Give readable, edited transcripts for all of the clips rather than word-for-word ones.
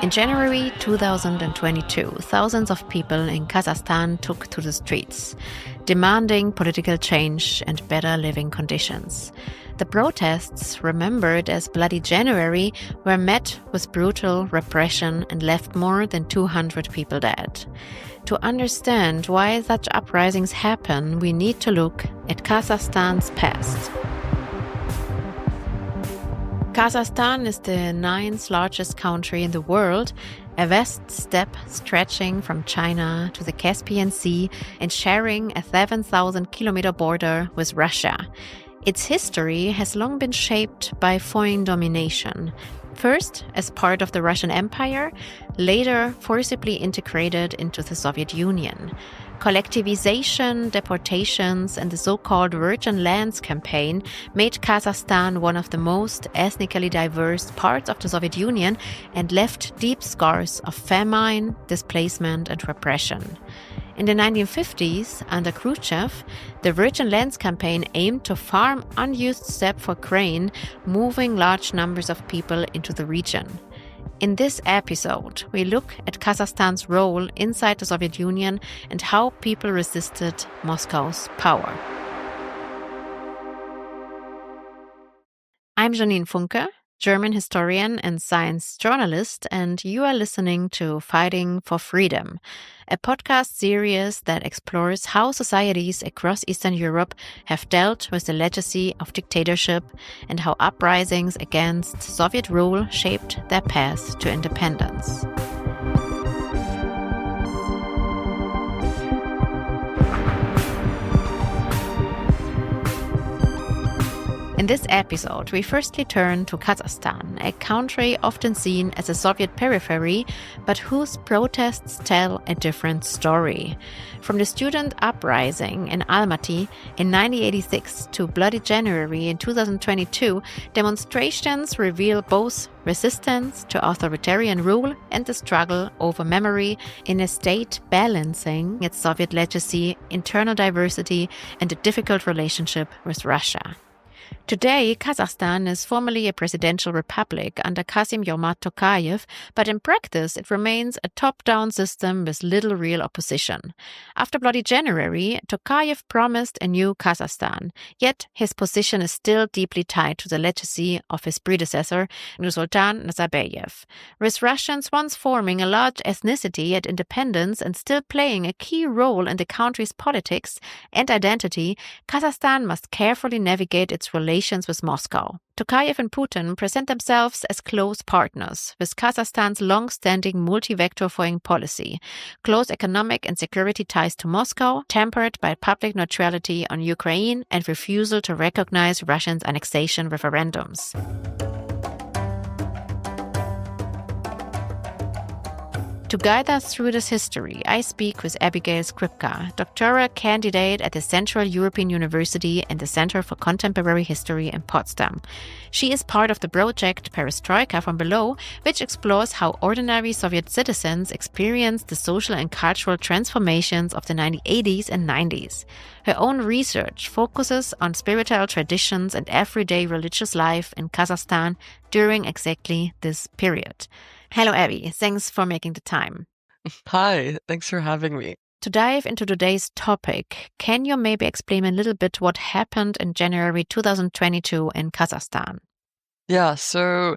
In January 2022, thousands of people in Kazakhstan took to the streets, demanding political change and better living conditions. The protests, remembered as Bloody January, were met with brutal repression and left more than 200 people dead. To understand why such uprisings happen, we need to look at Kazakhstan's past. Kazakhstan is the 9th largest country in the world, a vast steppe stretching from China to the Caspian Sea and sharing a 7,000-kilometer border with Russia. Its history has long been shaped by foreign domination. First, as part of the Russian Empire, later forcibly integrated into the Soviet Union. Collectivization, deportations, and the so-called Virgin Lands campaign made Kazakhstan one of the most ethnically diverse parts of the Soviet Union and left deep scars of famine, displacement, and repression. In the 1950s, under Khrushchev, the Virgin Lands campaign aimed to farm unused steppe for grain, moving large numbers of people into the region. In this episode, we look at Kazakhstan's role inside the Soviet Union and how people resisted Moscow's power. I'm Janine Funke, German historian and science journalist, and you are listening to Fighting for Freedom, a podcast series that explores how societies across Eastern Europe have dealt with the legacy of dictatorship and how uprisings against Soviet rule shaped their path to independence. In this episode, we firstly turn to Kazakhstan, a country often seen as a Soviet periphery, but whose protests tell a different story. From the student uprising in Almaty in 1986 to Bloody January in 2022, demonstrations reveal both resistance to authoritarian rule and the struggle over memory in a state balancing its Soviet legacy, internal diversity, and a difficult relationship with Russia. Today, Kazakhstan is formally a presidential republic under Kassym-Jomart Tokayev, but in practice it remains a top-down system with little real opposition. After Bloody January, Tokayev promised a new Kazakhstan, yet his position is still deeply tied to the legacy of his predecessor, Nursultan Nazarbayev. With Russians once forming a large ethnicity at independence and still playing a key role in the country's politics and identity, Kazakhstan must carefully navigate its relations with Moscow. Tokayev and Putin present themselves as close partners, with Kazakhstan's long-standing multi-vector foreign policy, close economic and security ties to Moscow, tempered by public neutrality on Ukraine and refusal to recognize Russia's annexation referendums. To guide us through this history, I speak with Abigail Scripka, doctoral candidate at the Central European University and the Center for Contemporary History in Potsdam. She is part of the project Perestroika from Below, which explores how ordinary Soviet citizens experienced the social and cultural transformations of the 1980s and 90s. Her own research focuses on spiritual traditions and everyday religious life in Kazakhstan during exactly this period. Hello, Abby. Thanks for making the time. Hi, thanks for having me. To dive into today's topic, can you maybe explain a little bit what happened in January 2022 in Kazakhstan? Yeah, so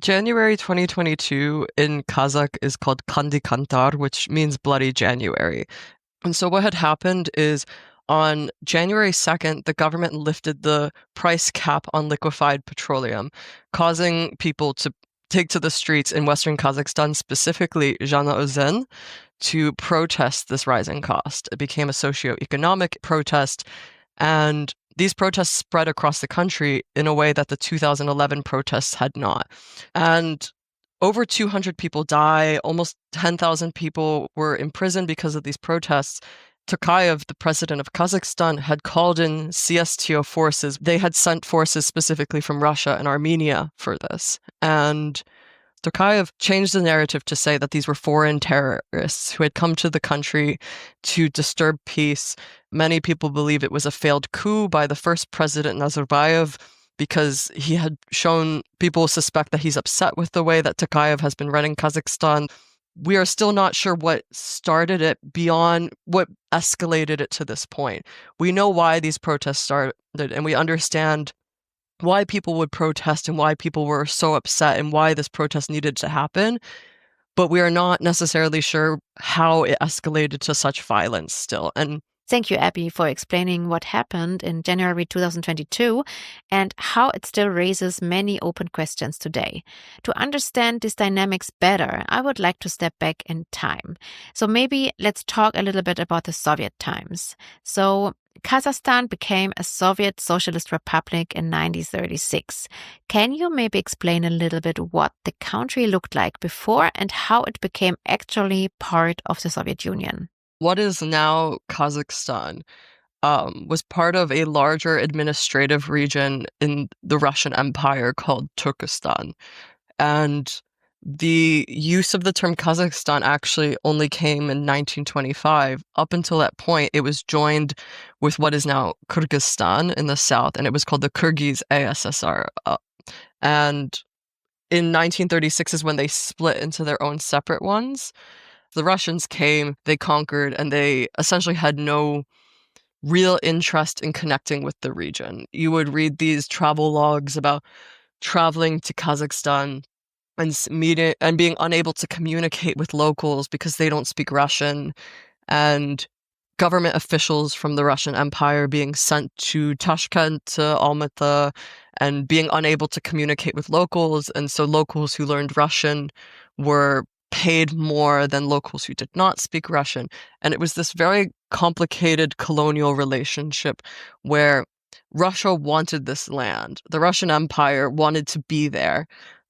January 2022 in Kazakh is called Kandi Kantar, which means Bloody January. And so what had happened is on January 2nd, the government lifted the price cap on liquefied petroleum, causing people to take to the streets in Western Kazakhstan, specifically Zhanaozen, to protest this rising cost. It became a socio-economic protest, and these protests spread across the country in a way that the 2011 protests had not. And over 200 people die, almost 10,000 people were imprisoned because of these protests. Tokayev, the president of Kazakhstan, had called in CSTO forces. They had sent forces specifically from Russia and Armenia for this. And Tokayev changed the narrative to say that these were foreign terrorists who had come to the country to disturb peace. Many people believe it was a failed coup by the first president, Nazarbayev, because he had shown people suspect that he's upset with the way that Tokayev has been running Kazakhstan. We are still not sure what started it beyond what escalated it to this point. We know why these protests started, and we understand why people would protest and why people were so upset and why this protest needed to happen. But we are not necessarily sure how it escalated to such violence still. And thank you, Abby, for explaining what happened in January 2022 and how it still raises many open questions today. To understand these dynamics better, I would like to step back in time. So maybe let's talk a little bit about the Soviet times. So Kazakhstan became a Soviet Socialist Republic in 1936. Can you maybe explain a little bit what the country looked like before and how it became actually part of the Soviet Union? What is now Kazakhstan was part of a larger administrative region in the Russian Empire called Turkestan. And the use of the term Kazakhstan actually only came in 1925. Up until that point, it was joined with what is now Kyrgyzstan in the south, and it was called the Kyrgyz ASSR. And in 1936 is when they split into their own separate ones. The Russians came, they conquered, and they essentially had no real interest in connecting with the region. You would read these travel logs about traveling to Kazakhstan and meeting and being unable to communicate with locals because they don't speak Russian, and government officials from the Russian Empire being sent to Tashkent, to Almaty, and being unable to communicate with locals. And so locals who learned Russian were paid more than locals who did not speak Russian. And it was this very complicated colonial relationship where Russia wanted this land. The Russian Empire wanted to be there,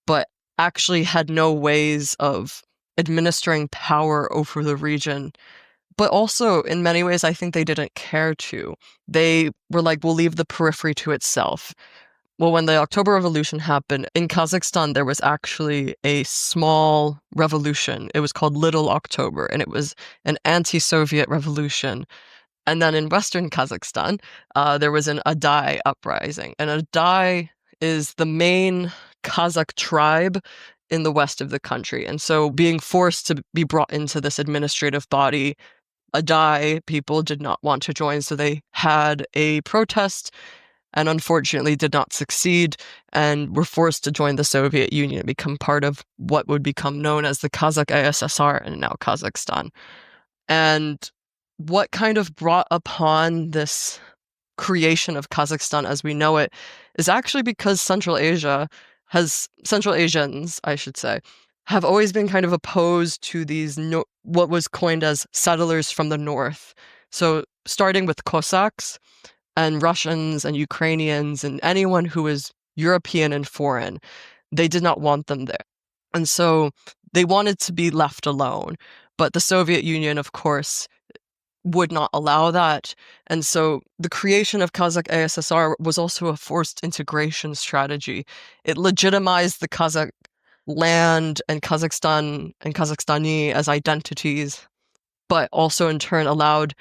but actually had no ways of administering power over the region. But also, in many ways, I think they didn't care to. They were like, we'll leave the periphery to itself. Well, when the October Revolution happened, in Kazakhstan, there was actually a small revolution. It was called Little October, and it was an anti-Soviet revolution. And then in Western Kazakhstan, there was an Adai uprising. And Adai is the main Kazakh tribe in the west of the country. And so being forced to be brought into this administrative body, Adai people did not want to join. So they had a protest and unfortunately did not succeed and were forced to join the Soviet Union and become part of what would become known as the Kazakh ASSR and now Kazakhstan. And what kind of brought upon this creation of Kazakhstan as we know it is actually because Central Asians, I should say, have always been kind of opposed to these what was coined as settlers from the north. So starting with Cossacks and Russians and Ukrainians and anyone who was European and foreign, they did not want them there. And so they wanted to be left alone. But the Soviet Union, of course, would not allow that. And so the creation of Kazakh ASSR was also a forced integration strategy. It legitimized the Kazakh land and Kazakhstan and Kazakhstani as identities, but also in turn allowed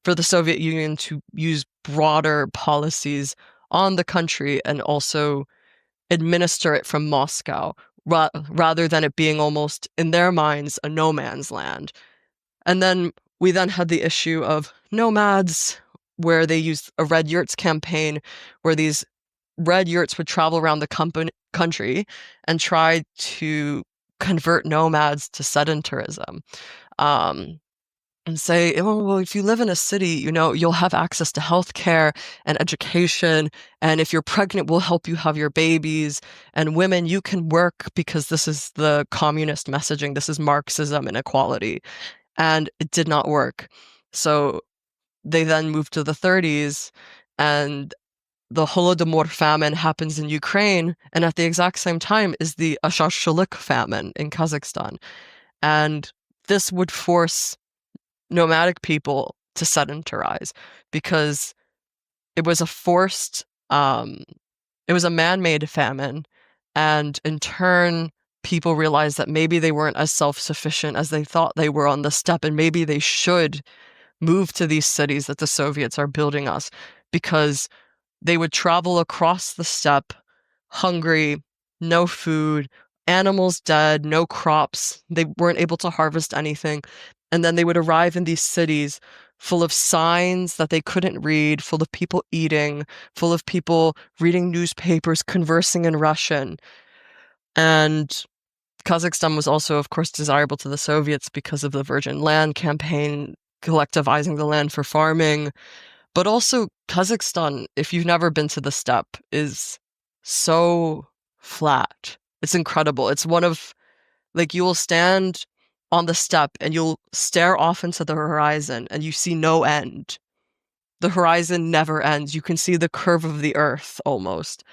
for the Soviet Union to use broader policies on the country and also administer it from Moscow, rather than it being almost, in their minds, a no man's land. And then we then had the issue of nomads, where they used a Red Yurts campaign, where these red yurts would travel around the country and try to convert nomads to sedentarism. And say, oh, well, if you live in a city, you'll have access to healthcare and education. And if you're pregnant, we'll help you have your babies. And women, you can work because this is the communist messaging. This is Marxism and equality. And it did not work. So they then moved to the 30s, and the Holodomor famine happens in Ukraine. And at the exact same time is the Ashashalik famine in Kazakhstan. And this would force nomadic people to sedentarize because it was it was a man-made famine. And in turn, people realized that maybe they weren't as self-sufficient as they thought they were on the steppe, and maybe they should move to these cities that the Soviets are building us, because They would travel across the steppe, hungry, no food, animals dead, no crops. They weren't able to harvest anything. And then they would arrive in these cities full of signs that they couldn't read, full of people eating, full of people reading newspapers, conversing in Russian. And Kazakhstan was also, of course, desirable to the Soviets because of the Virgin Land campaign, collectivizing the land for farming. But also, Kazakhstan, if you've never been to the steppe, is so flat. It's incredible. It's one of, like, you will stand on the steppe and you'll stare off into the horizon and you see no end. The horizon never ends. You can see the curve of the earth almost.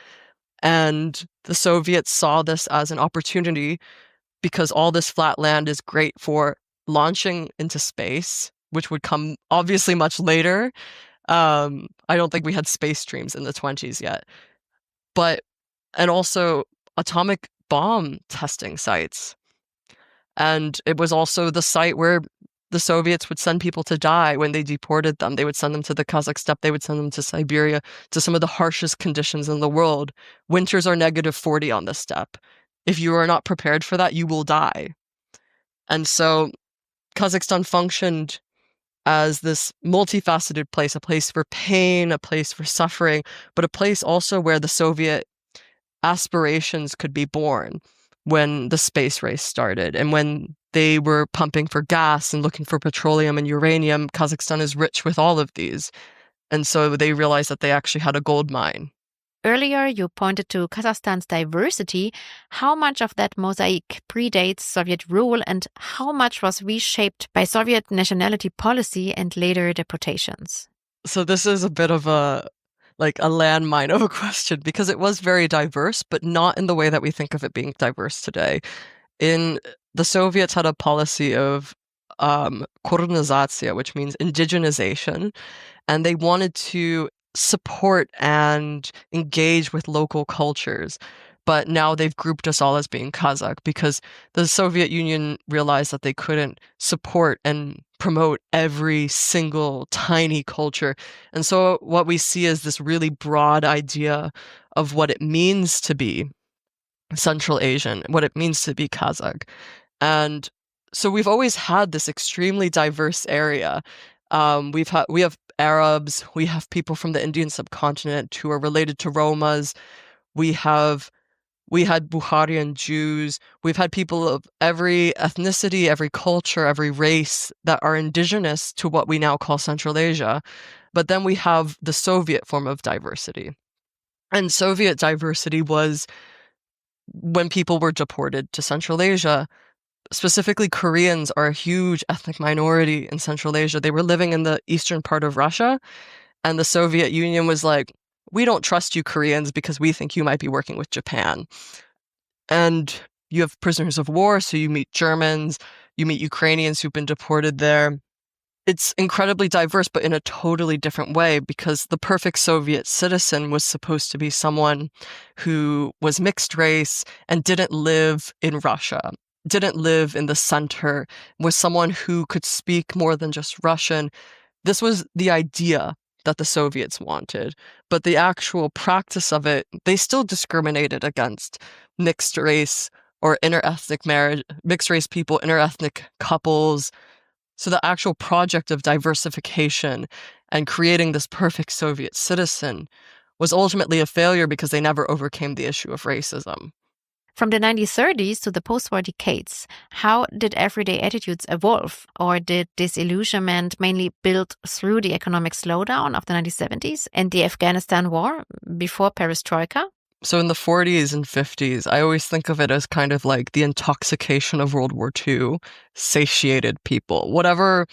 And the Soviets saw this as an opportunity because all this flat land is great for launching into space, which would come obviously much later. I don't think we had space streams in the 20s yet. And also atomic bomb testing sites. And it was also the site where the Soviets would send people to die when they deported them. They would send them to the Kazakh steppe. They would send them to Siberia, to some of the harshest conditions in the world. Winters are -40 on the steppe. If you are not prepared for that, you will die. And so Kazakhstan functioned as this multifaceted place, a place for pain, a place for suffering, but a place also where the Soviet aspirations could be born when the space race started. And when they were pumping for gas and looking for petroleum and uranium, Kazakhstan is rich with all of these. And so they realized that they actually had a gold mine. Earlier, you pointed to Kazakhstan's diversity. How much of that mosaic predates Soviet rule, and how much was reshaped by Soviet nationality policy and later deportations? So this is a bit of a landmine of a question, because it was very diverse, but not in the way that we think of it being diverse today. The Soviets had a policy of korenizatsiya, which means indigenization, and they wanted to support and engage with local cultures. But now they've grouped us all as being Kazakh because the Soviet Union realized that they couldn't support and promote every single tiny culture. And so what we see is this really broad idea of what it means to be Central Asian, what it means to be Kazakh. And so we've always had this extremely diverse area. We have Arabs, we have people from the Indian subcontinent who are related to Romas. We had Bukharian Jews. We've had people of every ethnicity, every culture, every race that are indigenous to what we now call Central Asia. But then we have the Soviet form of diversity. And Soviet diversity was when people were deported to Central Asia. Specifically, Koreans are a huge ethnic minority in Central Asia. They were living in the eastern part of Russia, and the Soviet Union was like, we don't trust you Koreans because we think you might be working with Japan. And you have prisoners of war, so you meet Germans, you meet Ukrainians who've been deported there. It's incredibly diverse, but in a totally different way, because the perfect Soviet citizen was supposed to be someone who was mixed race and didn't live in Russia, didn't live in the center, was someone who could speak more than just Russian. This was the idea that the Soviets wanted, but the actual practice of it, they still discriminated against mixed race or interethnic marriage, mixed race people, interethnic couples. So the actual project of diversification and creating this perfect Soviet citizen was ultimately a failure because they never overcame the issue of racism. From the 1930s to the post-war decades, how did everyday attitudes evolve? Or did disillusionment mainly build through the economic slowdown of the 1970s and the Afghanistan war before perestroika? So in the 40s and 50s, I always think of it as kind of like the intoxication of World War II satiated people. Whatever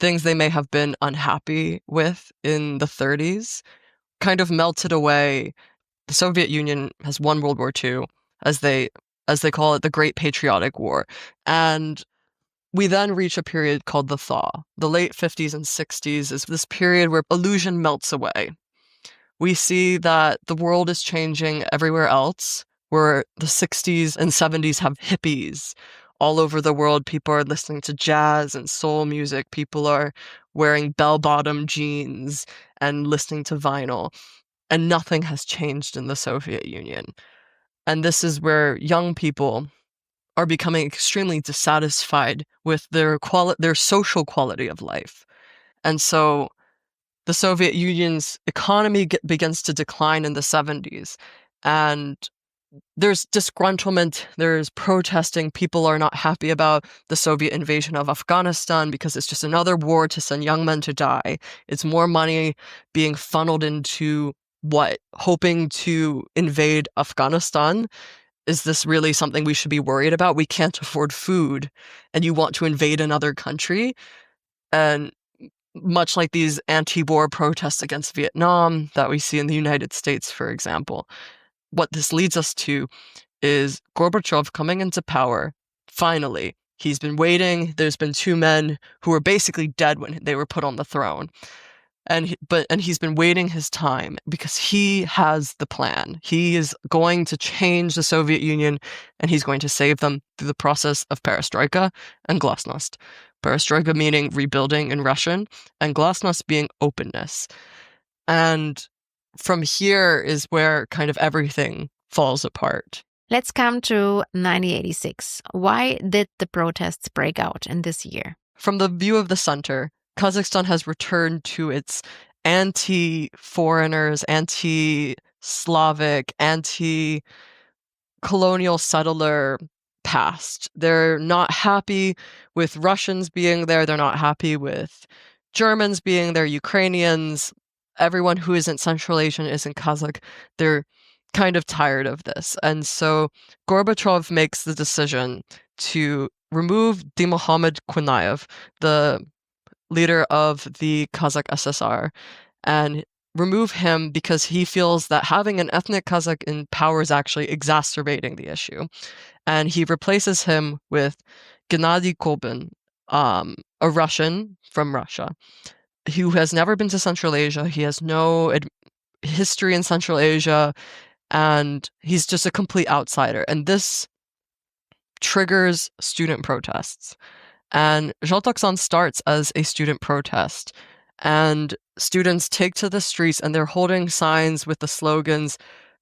things they may have been unhappy with in the 30s kind of melted away. The Soviet Union has won World War II, as they call it, the Great Patriotic War. And we then reach a period called the Thaw. The late 50s and 60s is this period where illusion melts away. We see that the world is changing everywhere else, where the 60s and 70s have hippies. All over the world, people are listening to jazz and soul music. People are wearing bell-bottom jeans and listening to vinyl. and nothing has changed in the Soviet Union. And this is where young people are becoming extremely dissatisfied with their social quality of life. And so the Soviet Union's economy begins to decline in the 70s. And there's disgruntlement, there's protesting. People are not happy about the Soviet invasion of Afghanistan because it's just another war to send young men to die. It's more money being funneled into hoping to invade Afghanistan. Is this really something we should be worried about? We can't afford food, and you want to invade another country? And much like these anti-war protests against Vietnam that we see in the United States, for example, what this leads us to is Gorbachev coming into power. Finally, he's been waiting. There's been two men who were basically dead when they were put on the throne. And he's been waiting his time because he has the plan. He is going to change the Soviet Union, and he's going to save them through the process of perestroika and glasnost. Perestroika meaning rebuilding in Russian, and glasnost being openness. And from here is where kind of everything falls apart. Let's come to 1986. Why did the protests break out in this year? From the view of the center, Kazakhstan has returned to its anti-foreigners, anti-Slavic, anti-colonial settler past. They're not happy with Russians being there. They're not happy with Germans being there, Ukrainians. Everyone who isn't Central Asian isn't Kazakh. They're kind of tired of this. And so Gorbachev makes the decision to remove Muhammad Kunayev, the leader of the Kazakh SSR, and remove him because he feels that having an ethnic Kazakh in power is actually exacerbating the issue. And he replaces him with Gennady Kolbin, a Russian from Russia, who has never been to Central Asia. He has no history in Central Asia, and he's just a complete outsider. And this triggers student protests. And Zhaltoksan starts as a student protest. And students take to the streets and they're holding signs with the slogans,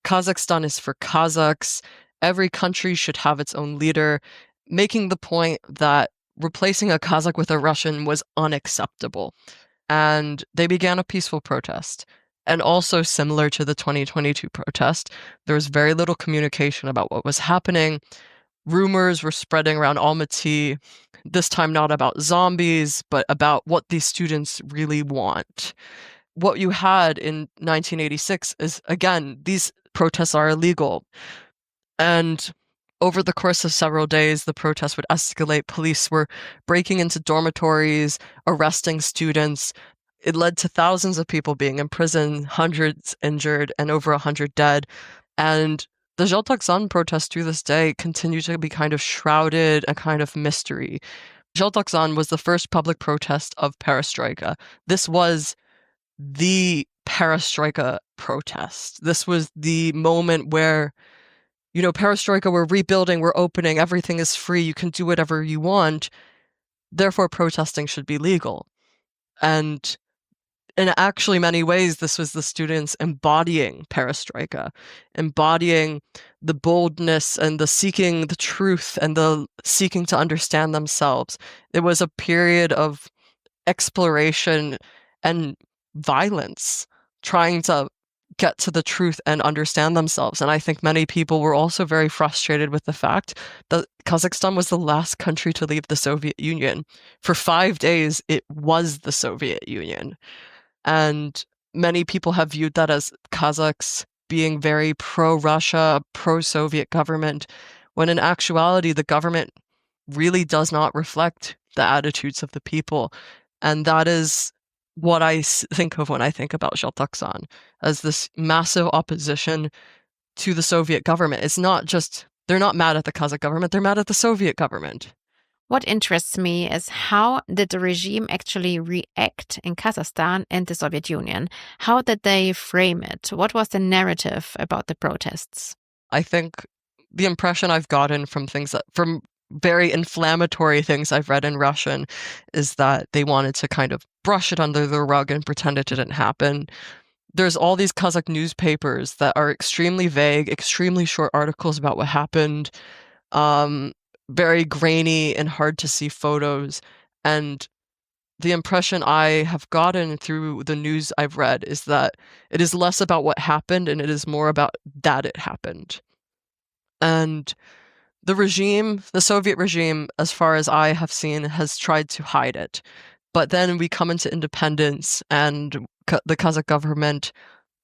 Kazakhstan is for Kazakhs, every country should have its own leader, making the point that replacing a Kazakh with a Russian was unacceptable. And they began a peaceful protest. And also similar to the 2022 protest, there was very little communication about what was happening. Rumors were spreading around Almaty, this time not about zombies, but about what these students really want. What you had in 1986 is, again, these protests are illegal. And over the course of several days, the protests would escalate. Police were breaking into dormitories, arresting students. It led to thousands of people being imprisoned, hundreds injured, and over 100 dead. And the Zhaltoksan protests to this day continue to be kind of shrouded, a kind of mystery. Zhaltoksan was the first public protest of perestroika. This was the perestroika protest. This was the moment where, perestroika, we're rebuilding, we're opening, everything is free, you can do whatever you want. Therefore, protesting should be legal. And in actually many ways, this was the students embodying perestroika, embodying the boldness and the seeking the truth and the seeking to understand themselves. It was a period of exploration and violence, trying to get to the truth and understand themselves. And I think many people were also very frustrated with the fact that Kazakhstan was the last country to leave the Soviet Union. For 5 days, it was the Soviet Union. And many people have viewed that as Kazakhs being very pro-Russia, pro-Soviet government, when in actuality, the government really does not reflect the attitudes of the people. And that is what I think of when I think about Zhaltoksan, as this massive opposition to the Soviet government. It's not just, they're not mad at the Kazakh government, they're mad at the Soviet government. What interests me is how did the regime actually react in Kazakhstan and the Soviet Union? How did they frame it? What was the narrative about the protests? I think the impression I've gotten from very inflammatory things I've read in Russian is that they wanted to kind of brush it under the rug and pretend it didn't happen. there's all these Kazakh newspapers that are extremely vague, extremely short articles about what happened, very grainy and hard to see photos. And the impression I have gotten through the news I've read is that it is less about what happened and it is more about that it happened. And the regime, the Soviet regime, as far as I have seen, has tried to hide it. But then we come into independence and the Kazakh government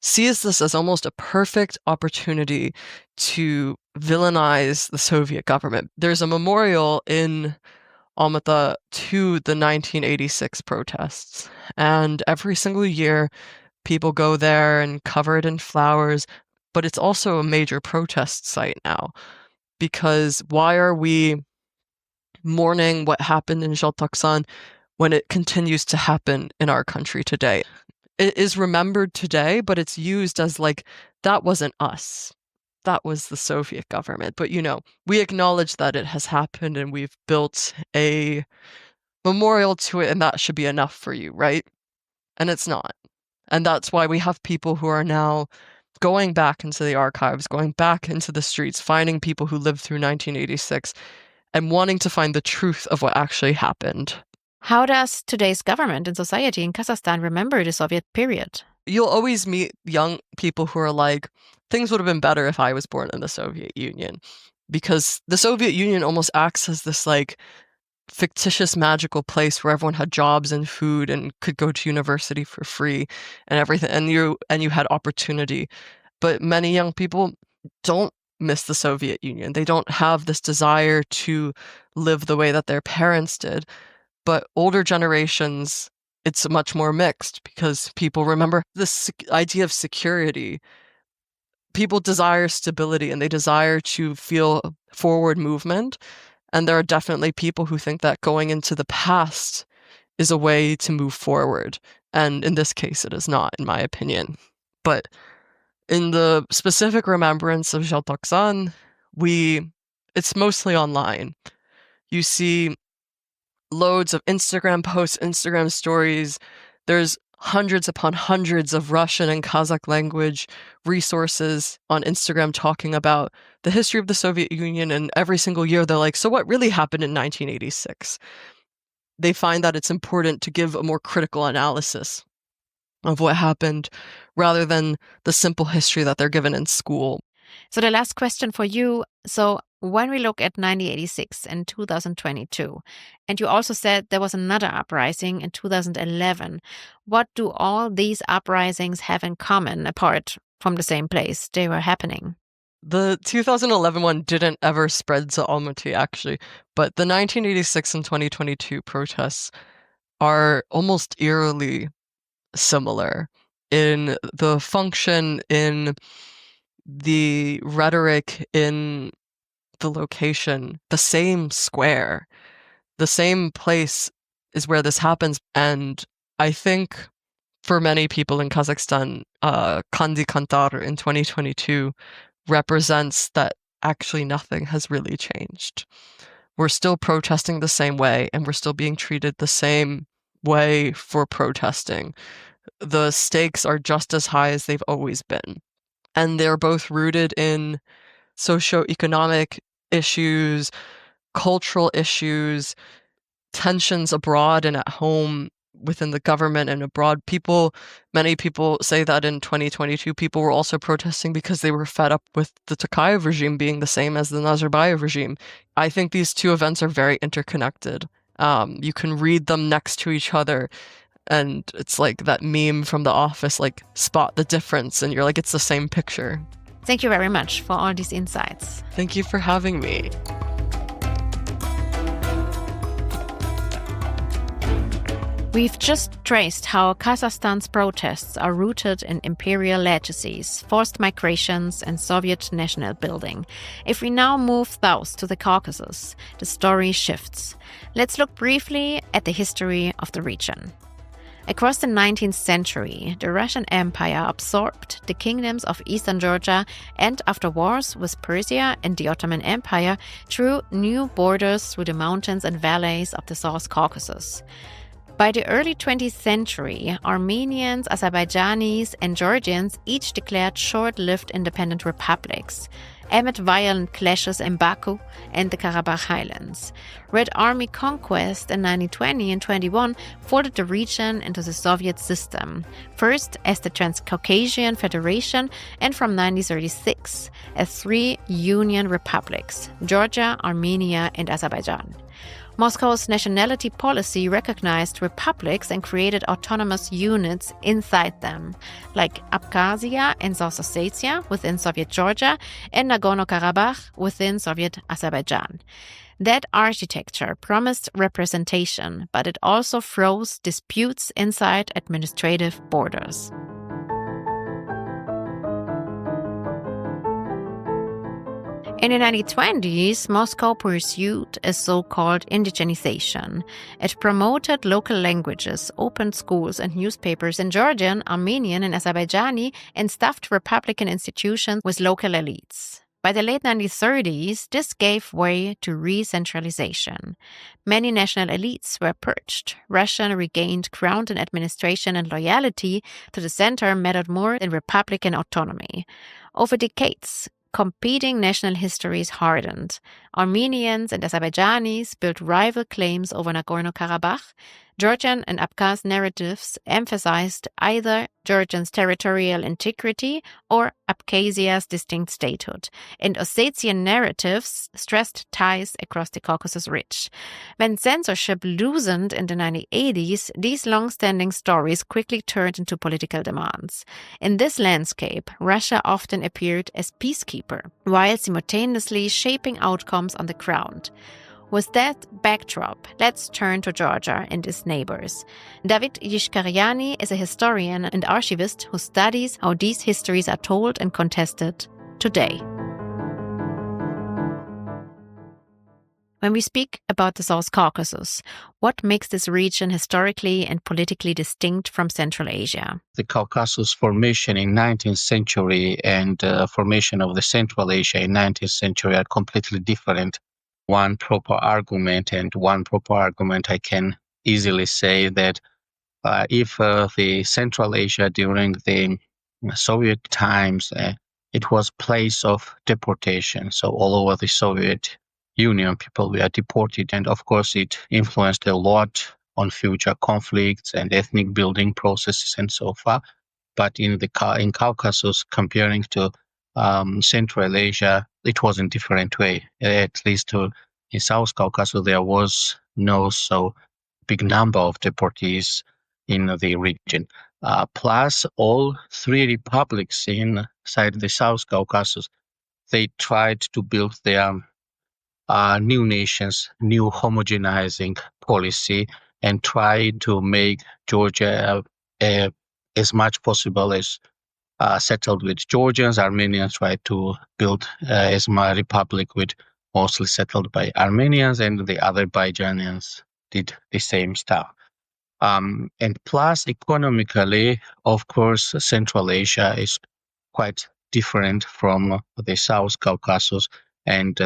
sees this as almost a perfect opportunity to villainize the Soviet government. There's a memorial in Almaty to the 1986 protests. And every single year, people go there and cover it in flowers. But it's also a major protest site now. Because why are we mourning what happened in Kazakhstan when it continues to happen in our country today? It is remembered today, but it's used as like, that wasn't us. That was the Soviet government. But, we acknowledge that it has happened and we've built a memorial to it and that should be enough for you, right? And it's not. And that's why we have people who are now going back into the archives, going back into the streets, finding people who lived through 1986 and wanting to find the truth of what actually happened. How does today's government and society in Kazakhstan remember the Soviet period? You'll always meet young people who are like, things would have been better if I was born in the Soviet Union. Because the Soviet Union almost acts as this like fictitious magical place where everyone had jobs and food and could go to university for free and everything, and you had opportunity. But many young people don't miss the Soviet Union. They don't have this desire to live the way that their parents did. But older generations, it's much more mixed because people remember this idea of security. People desire stability and they desire to feel forward movement. And there are definitely people who think that going into the past is a way to move forward. And in this case, it is not, in my opinion. But in the specific remembrance of Kazakhstan, it's mostly online. You see loads of Instagram posts, Instagram stories. There's hundreds upon hundreds of Russian and Kazakh language resources on Instagram talking about the history of the Soviet Union, and every single year they're like, so what really happened in 1986? They find that it's important to give a more critical analysis of what happened rather than the simple history that they're given in school. So the last question for you. So when we look at 1986 and 2022, and you also said there was another uprising in 2011, what do all these uprisings have in common apart from the same place they were happening? The 2011 one didn't ever spread to Almaty, actually, but the 1986 and 2022 protests are almost eerily similar in the function, in the rhetoric, in the location. The same square, the same place is where this happens. And I think for many people in Kazakhstan, Kandi Kantar in 2022 represents that actually nothing has really changed. We're still protesting the same way and we're still being treated the same way for protesting. The stakes are just as high as they've always been. And they're both rooted in socioeconomic issues, cultural issues, tensions abroad and at home within the government and abroad. Many people say that in 2022, people were also protesting because they were fed up with the Tokayev regime being the same as the Nazarbayev regime. I think these two events are very interconnected. You can read them next to each other. And it's like that meme from The Office, like, spot the difference. And you're like, it's the same picture. Thank you very much for all these insights. Thank you for having me. We've just traced how Kazakhstan's protests are rooted in imperial legacies, forced migrations, and Soviet national building. If we now move south to the Caucasus, the story shifts. Let's look briefly at the history of the region. Across the 19th century, the Russian Empire absorbed the kingdoms of Eastern Georgia and, after wars with Persia and the Ottoman Empire, drew new borders through the mountains and valleys of the South Caucasus. By the early 20th century, Armenians, Azerbaijanis, and Georgians each declared short-lived independent republics, amid violent clashes in Baku and the Karabakh Highlands. Red Army conquest in 1920 and 21 folded the region into the Soviet system, first as the Transcaucasian Federation and from 1936 as three union republics, Georgia, Armenia, and Azerbaijan. Moscow's nationality policy recognized republics and created autonomous units inside them, like Abkhazia and South Ossetia within Soviet Georgia and Nagorno-Karabakh within Soviet Azerbaijan. That architecture promised representation, but it also froze disputes inside administrative borders. In the 1920s, Moscow pursued a so-called indigenization. It promoted local languages, opened schools and newspapers in Georgian, Armenian, and Azerbaijani, and staffed republican institutions with local elites. By the late 1930s, this gave way to re-centralization. Many national elites were purged. Russia regained ground in administration, and loyalty to the center mattered more than republican autonomy. Over decades, competing national histories hardened. Armenians and Azerbaijanis built rival claims over Nagorno-Karabakh. Georgian and Abkhaz narratives emphasized either Georgians' territorial integrity or Abkhazia's distinct statehood, and Ossetian narratives stressed ties across the Caucasus Ridge. When censorship loosened in the 1980s, these long-standing stories quickly turned into political demands. In this landscape, Russia often appeared as peacekeeper, while simultaneously shaping outcomes on the ground. With that backdrop, let's turn to Georgia and its neighbors. David Jishkariani is a historian and archivist who studies how these histories are told and contested today. When we speak about the South Caucasus, what makes this region historically and politically distinct from Central Asia? The Caucasus formation in 19th century and formation of the Central Asia in 19th century are completely different. One proper argument I can easily say that if the Central Asia during the Soviet times, it was place of deportation. So all over the Soviet Union, people were deported. And of course, it influenced a lot on future conflicts and ethnic building processes and so far. But in Caucasus, comparing to Central Asia, it was in different way. At least in South Caucasus, there was no so big number of deportees in the region. Plus, all three republics inside the South Caucasus, they tried to build their new nations, new homogenizing policy, and tried to make Georgia as much possible as settled with Georgians. Armenians tried to build as my republic with mostly settled by Armenians, and the Azerbaijanians did the same stuff. And plus, economically, of course, Central Asia is quite different from the South Caucasus, and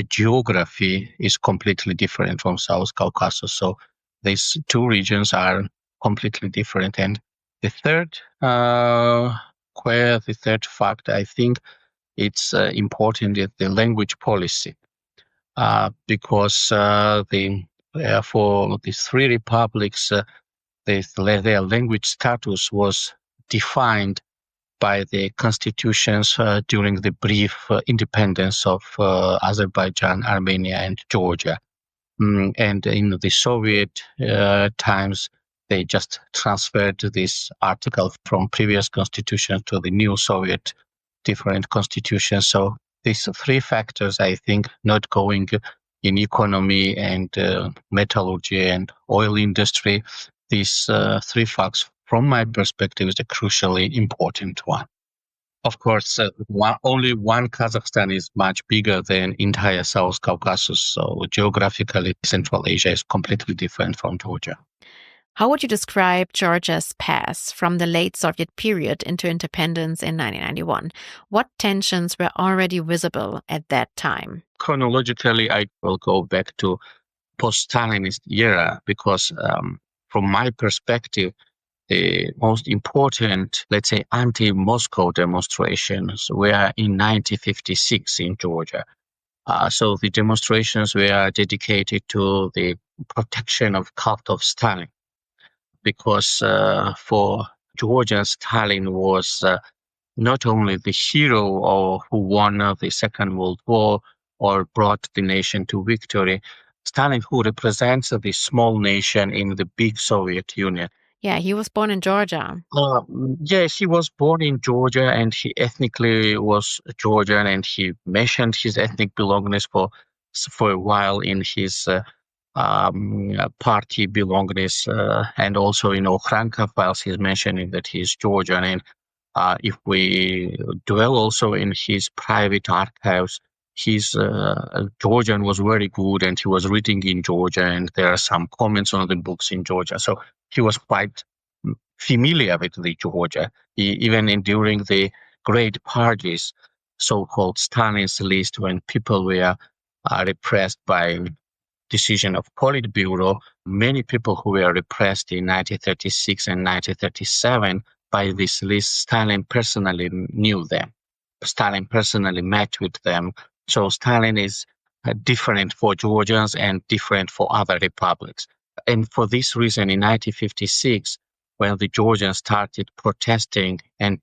geography is completely different from South Caucasus. So these two regions are completely different. And the third fact, I think it's important is the language policy, because for these three republics, their language status was defined by the constitutions during the brief independence of Azerbaijan, Armenia, and Georgia. And in the Soviet times, they just transferred this article from previous constitution to the new Soviet different constitutions. So these three factors, I think, not going in economy and metallurgy and oil industry, these three facts, from my perspective, is a crucially important one. Of course, only one Kazakhstan is much bigger than entire South Caucasus. So geographically, Central Asia is completely different from Georgia. How would you describe Georgia's path from the late Soviet period into independence in 1991? What tensions were already visible at that time? Chronologically, I will go back to post-Stalinist era, because from my perspective, the most important, let's say, anti-Moscow demonstrations were in 1956 in Georgia. So the demonstrations were dedicated to the protection of cult of Stalin, because for Georgia, Stalin was not only the hero or who won the Second World War or brought the nation to victory, Stalin who represents the small nation in the big Soviet Union. Yeah, he was born in Georgia. Yes, he was born in Georgia and he ethnically was Georgian, and he mentioned his ethnic belongings for a while in his party belongings, and also in Ochranka files he's mentioning that he's Georgian. And if we dwell also in his private archives, his Georgian was very good, and he was reading in Georgia, and there are some comments on the books in Georgia. So he was quite familiar with the Georgia, even during the great parties, so-called Stalin's list, when people were repressed by decision of Politburo. Many people who were repressed in 1936 and 1937 by this list, Stalin personally knew them. Stalin personally met with them. So Stalin is different for Georgians and different for other republics. And for this reason, in 1956, when the Georgians started protesting and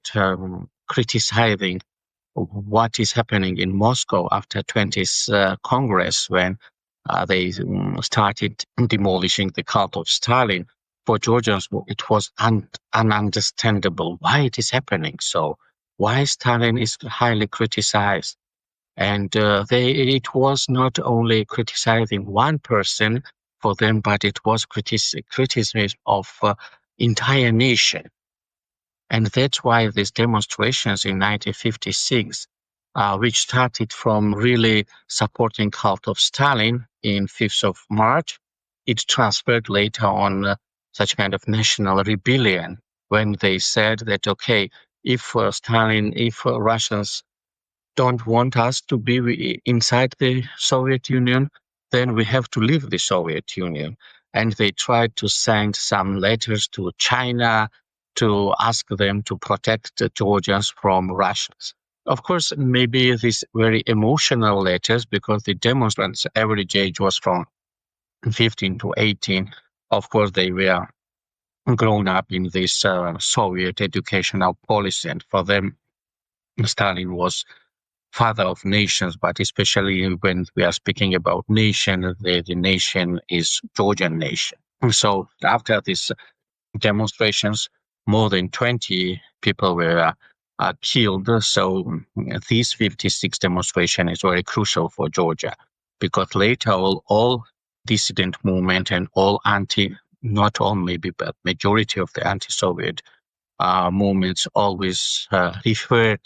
criticizing what is happening in Moscow after 20th Congress, when they started demolishing the cult of Stalin, for Georgians, it was ununderstandable why it is happening. So why Stalin is highly criticized. And it was not only criticizing one person for them, but it was criticism of entire nation. And that's why these demonstrations in 1956, which started from really supporting cult of Stalin in 5th of March, it transferred later on such kind of national rebellion, when they said that, okay, if Russians don't want us to be inside the Soviet Union, then we have to leave the Soviet Union. And they tried to send some letters to China to ask them to protect the Georgians from Russians. Of course, maybe these very emotional letters, because the demonstrants' average age was from 15 to 18. Of course, they were grown up in this Soviet educational policy, and for them, Stalin was father of nations, but especially when we are speaking about nation, the nation is Georgian nation. So after these demonstrations, more than 20 people were killed. So this 56 demonstration is very crucial for Georgia, because later all dissident movement and all not all maybe, but majority of the anti-Soviet movements always referred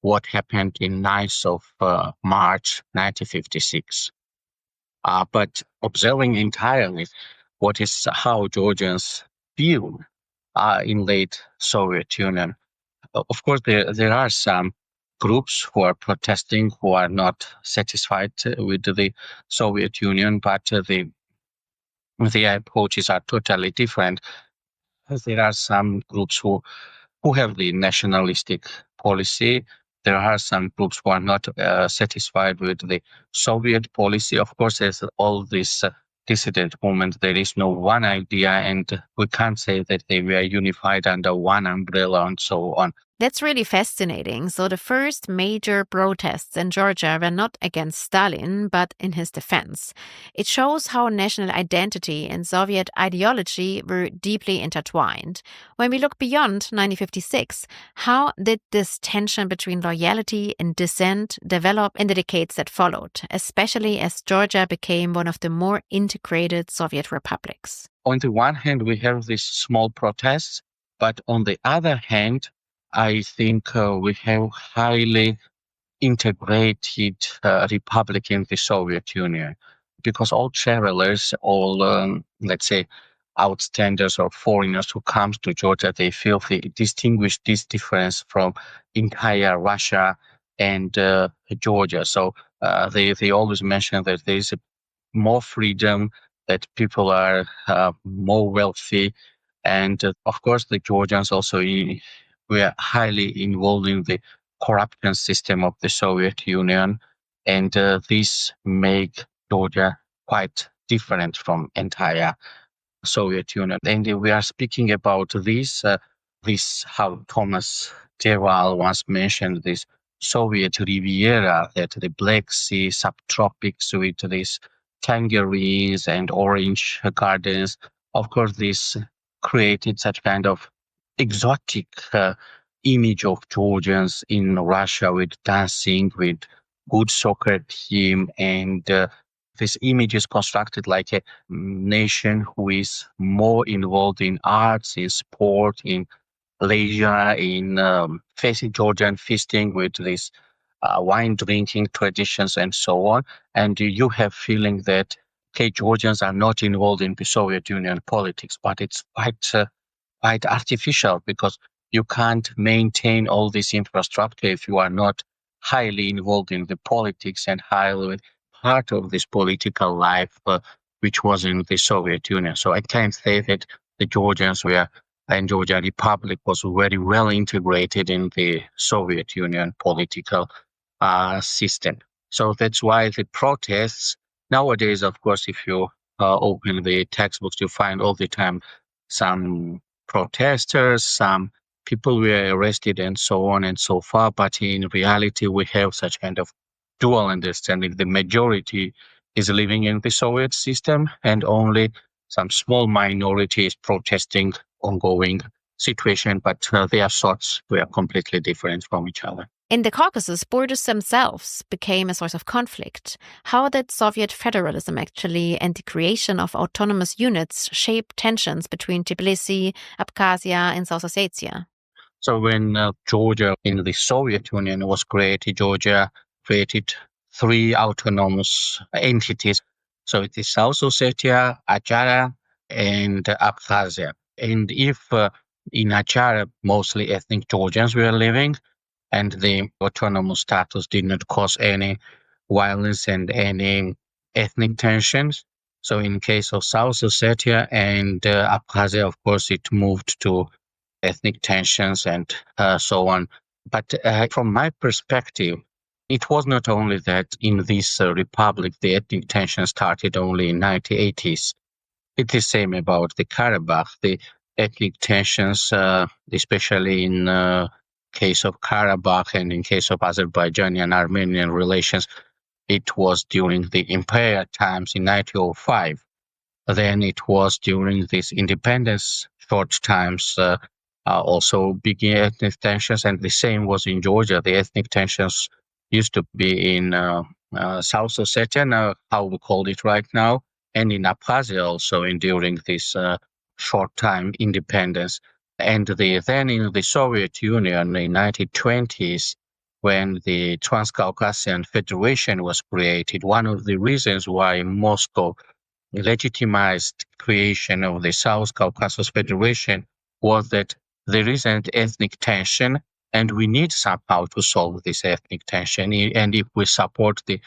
what happened in 9th of March 1956. But observing entirely how Georgians feel in late Soviet Union, of course there are some groups who are protesting, who are not satisfied with the Soviet Union, but the approaches are totally different. There are some groups who have the nationalistic policy. There are some groups who are not satisfied with the Soviet policy. Of course, there's all this dissident movement. There is no one idea, and we can't say that they were unified under one umbrella and so on. That's really fascinating. So the first major protests in Georgia were not against Stalin, but in his defense. It shows how national identity and Soviet ideology were deeply intertwined. When we look beyond 1956, how did this tension between loyalty and dissent develop in the decades that followed, especially as Georgia became one of the more integrated Soviet republics? On the one hand, we have these small protests, but on the other hand, I think we have highly integrated republic in the Soviet Union, because all travelers, all, let's say, outstanders or foreigners who come to Georgia, they feel they distinguish this difference from entire Russia and Georgia. So they always mention that there is more freedom that people are more wealthy. And of course, the Georgians also were highly involved in the corruption system of the Soviet Union. And this make Georgia quite different from entire Soviet Union. And we are speaking about this how Thomas Deval once mentioned this Soviet Riviera, that the Black Sea subtropics with these tangerines and orange gardens. Of course, this created such kind of exotic image of Georgians in Russia with dancing, with good soccer team, and this image is constructed like a nation who is more involved in arts, in sport, in leisure, in facing Georgian feasting with this wine drinking traditions and so on. And you have feeling that, okay, Georgians are not involved in the Soviet Union politics, but it's quite artificial because you can't maintain all this infrastructure if you are not highly involved in the politics and highly part of this political life, which was in the Soviet Union. So I can't say that the Georgians were and Georgia Republic was very well integrated in the Soviet Union political system. So that's why the protests nowadays, of course, if you open the textbooks, you find all the time some protesters, some people were arrested and so on and so far. But in reality, we have such kind of dual understanding. The majority is living in the Soviet system and only some small minority is protesting ongoing situation, but their thoughts were completely different from each other. In the Caucasus, borders themselves became a source of conflict. How did Soviet federalism actually and the creation of autonomous units shape tensions between Tbilisi, Abkhazia, and South Ossetia? So when Georgia in the Soviet Union was created, Georgia created three autonomous entities. So it is South Ossetia, Achara, and Abkhazia. And if in Achara, mostly ethnic Georgians were living, and the autonomous status did not cause any violence and any ethnic tensions. So in case of South Ossetia and Abkhazia, of course, it moved to ethnic tensions and so on. But from my perspective, it was not only that in this republic, the ethnic tension started only in 1980s. It's the same about the Karabakh, the ethnic tensions, especially in case of Karabakh and in case of Azerbaijani and Armenian relations, it was during the imperial times in 1905. Then it was during these independence short times, also big ethnic tensions, and the same was in Georgia. The ethnic tensions used to be in South Ossetia, how we call it right now, and in Abkhazia also during this short time independence. And then in the Soviet Union in 1920s, when the Transcaucasian Federation was created, one of the reasons why Moscow legitimized creation of the South Caucasus Federation was that there is an ethnic tension and we need somehow to solve this ethnic tension. And if we support the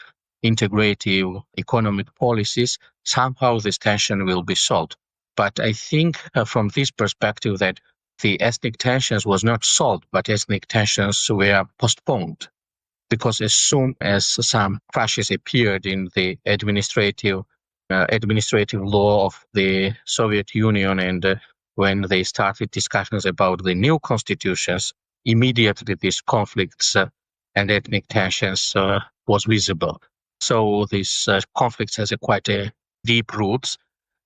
integrative economic policies, somehow this tension will be solved. But I think from this perspective that the ethnic tensions was not solved, but ethnic tensions were postponed. Because as soon as some crashes appeared in the administrative law of the Soviet Union and when they started discussions about the new constitutions, immediately these conflicts and ethnic tensions was visible. So this conflict has quite a deep roots,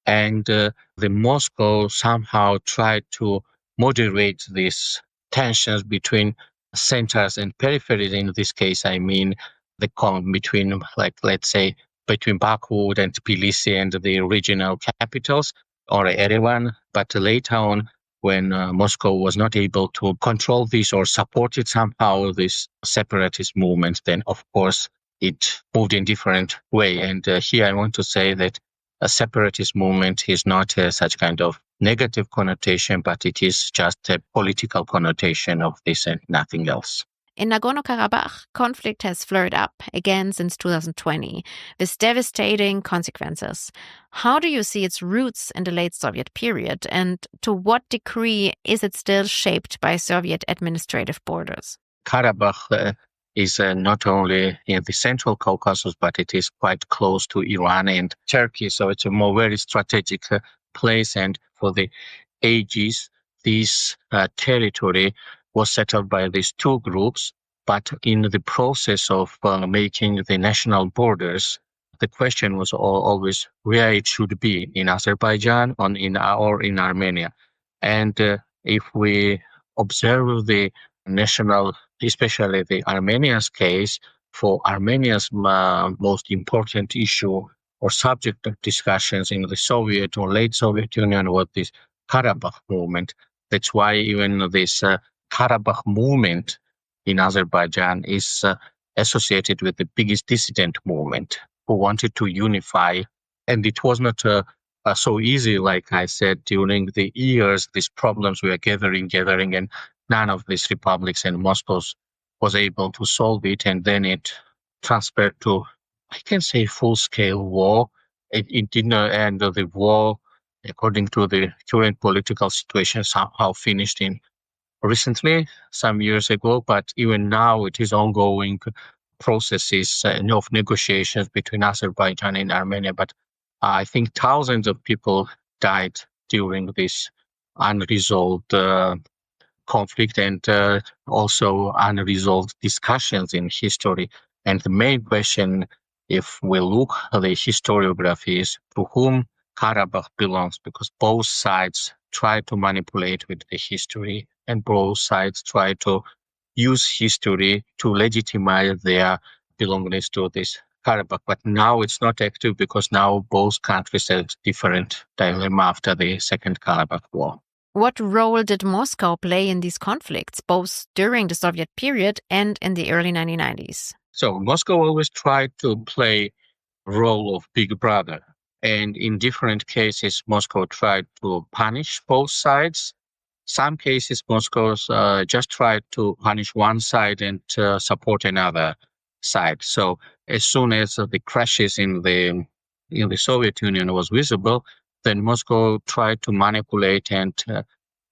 and the Moscow somehow tried to moderate these tensions between centers and peripheries. In this case, I mean the between, like, let's say, between Baku and Tbilisi and the regional capitals or Yerevan. But later on, when Moscow was not able to control this or support it somehow, this separatist movement, then of course it moved in different way. And here I want to say that a separatist movement is not such kind of negative connotation, but it is just a political connotation of this and nothing else. In Nagorno-Karabakh, conflict has flared up again since 2020, with devastating consequences. How do you see its roots in the late Soviet period, and to what degree is it still shaped by Soviet administrative borders? Karabakh is not only in the Central Caucasus, but it is quite close to Iran and Turkey. So it's a very strategic place. And for the ages, this territory was settled by these two groups. But in the process of making the national borders, the question was always where it should be, in Azerbaijan or in Armenia. And if we observe the national, especially the Armenia's case, for Armenia's most important issue or subject of discussions in the Soviet or late Soviet Union was this Karabakh movement. That's why even this Karabakh movement in Azerbaijan is associated with the biggest dissident movement who wanted to unify. And it was not so easy, like I said, during the years, these problems were gathering, and none of these republics and Moscow was able to solve it. And then it transferred to, I can say, full-scale war. It did not end. The war, according to the current political situation, somehow finished in recently, some years ago, but even now it is ongoing processes of negotiations between Azerbaijan and Armenia. But I think thousands of people died during this unresolved conflict and also unresolved discussions in history. And the main question, if we look at the historiography, is to whom Karabakh belongs, because both sides try to manipulate with the history and both sides try to use history to legitimize their belongingness to this Karabakh. But now it's not active because now both countries have different dilemma after the Second Karabakh War. What role did Moscow play in these conflicts, both during the Soviet period and in the early 1990s? So Moscow always tried to play role of big brother. And in different cases, Moscow tried to punish both sides. Some cases, Moscow just tried to punish one side and support another side. So as soon as the crashes in the Soviet Union was visible, then Moscow tried to manipulate and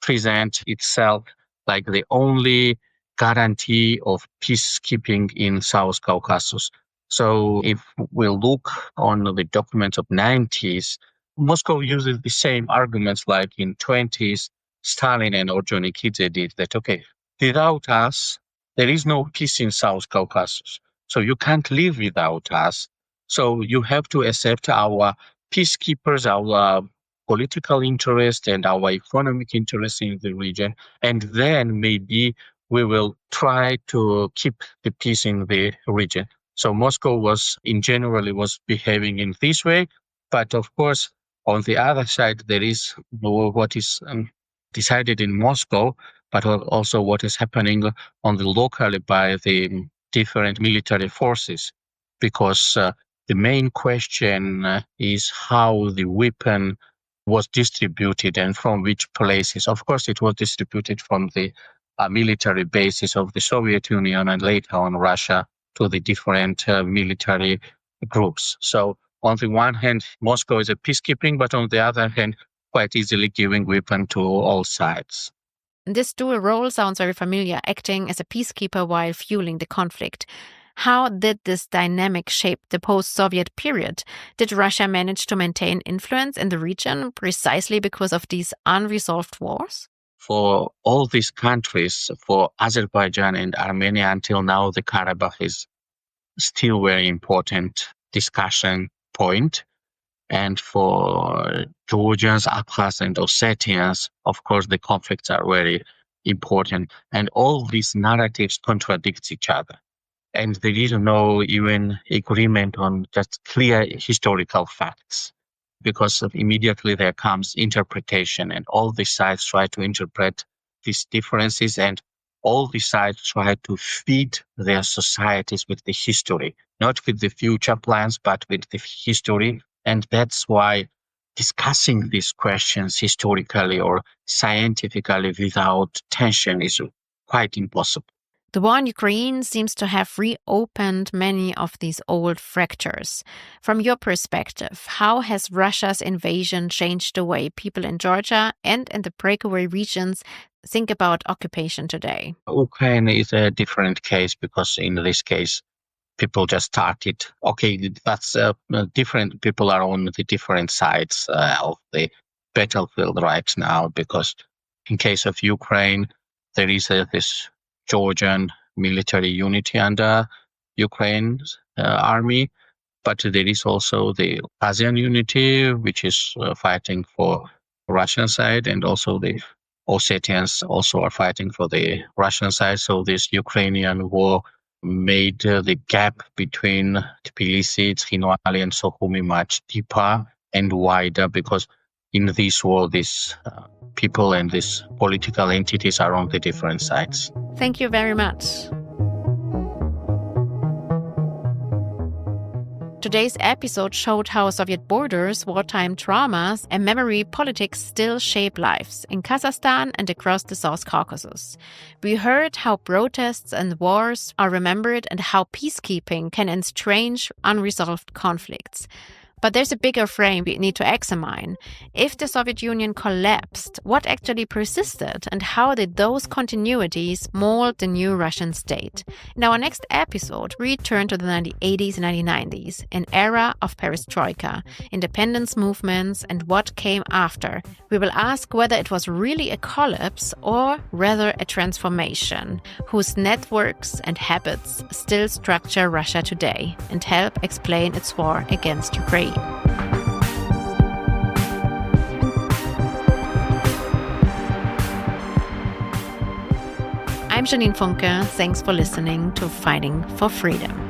present itself like the only guarantee of peacekeeping in South Caucasus. So if we look on the documents of 90s, Moscow uses the same arguments like in 20s, Stalin and Orjonikidze did, that, okay, without us, there is no peace in South Caucasus. So you can't live without us. So you have to accept our peacekeepers, our political interest and our economic interest in the region. And then maybe we will try to keep the peace in the region. So Moscow was behaving in this way. But of course, on the other side, there is what is decided in Moscow, but also what is happening on the locally by the different military forces. Because the main question is how the weapon was distributed and from which places. Of course, it was distributed from the military bases of the Soviet Union and later on Russia to the different military groups. So on the one hand, Moscow is a peacekeeping, but on the other hand, quite easily giving weapon to all sides. This dual role sounds very familiar, acting as a peacekeeper while fueling the conflict. How did this dynamic shape the post-Soviet period? Did Russia manage to maintain influence in the region precisely because of these unresolved wars? For all these countries, for Azerbaijan and Armenia until now, the Karabakh is still very important discussion point. And for Georgians, Abkhaz, and Ossetians, of course, the conflicts are very important. And all these narratives contradict each other. And there is no even agreement on just clear historical facts, because immediately there comes interpretation, and all the sides try to interpret these differences, and all the sides try to feed their societies with the history, not with the future plans, but with the history. And that's why discussing these questions historically or scientifically without tension is quite impossible. The war in Ukraine seems to have reopened many of these old fractures. From your perspective, how has Russia's invasion changed the way people in Georgia and in the breakaway regions think about occupation today? Ukraine is a different case because in this case, people just started. Okay, that's different. People are on the different sides of the battlefield right now because in case of Ukraine, there is this Georgian military unity under Ukraine's army, but there is also the ASEAN unity, which is fighting for Russian side, and also the Ossetians also are fighting for the Russian side. So this Ukrainian war made the gap between Tbilisi, Trinwali, and Sukhumi much deeper and wider because in this war, these people and these political entities are on the different sides. Thank you very much. Today's episode showed how Soviet borders, wartime traumas, and memory politics still shape lives in Kazakhstan and across the South Caucasus. We heard how protests and wars are remembered and how peacekeeping can end strange, unresolved conflicts. But there's a bigger frame we need to examine. If the Soviet Union collapsed, what actually persisted and how did those continuities mold the new Russian state? In our next episode, we return to the 1980s and 1990s, an era of perestroika, independence movements, and what came after. We will ask whether it was really a collapse or rather a transformation, whose networks and habits still structure Russia today and help explain its war against Ukraine. I'm Janine Funke. Thanks for listening to Fighting for Freedom.